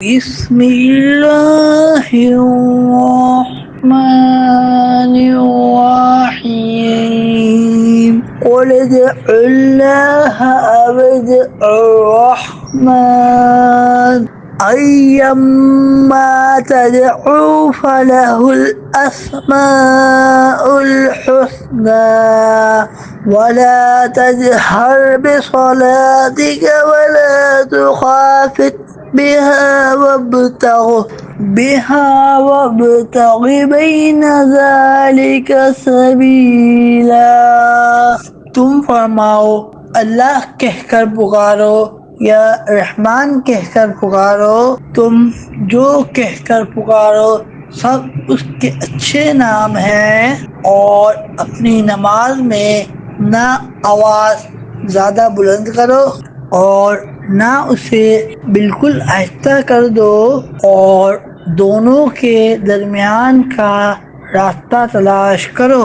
बिस्मिल्लाहिर्रहमानिर्रहीम क़ुल उदउल्लाह अव उदउर्रहमान अय्यम्मा तदउ फलहुल अस्माउल हुस्ना वला तजहर बिसलातिक वला तुखाफित बिहा वब्तग़ बैन ज़ालिका सबीला। तुम फरमाओ, अल्लाह कहकर पुकारो या रहमान कहकर पुकारो। तुम जो कहकर पुकारो सब उसके अच्छे नाम हैं। और अपनी नमाज में ना आवाज़ ज़्यादा बुलंद करो और ना उसे बिल्कुल आहिस्ता कर दो, और दोनों के दरमियान का रास्ता तलाश करो।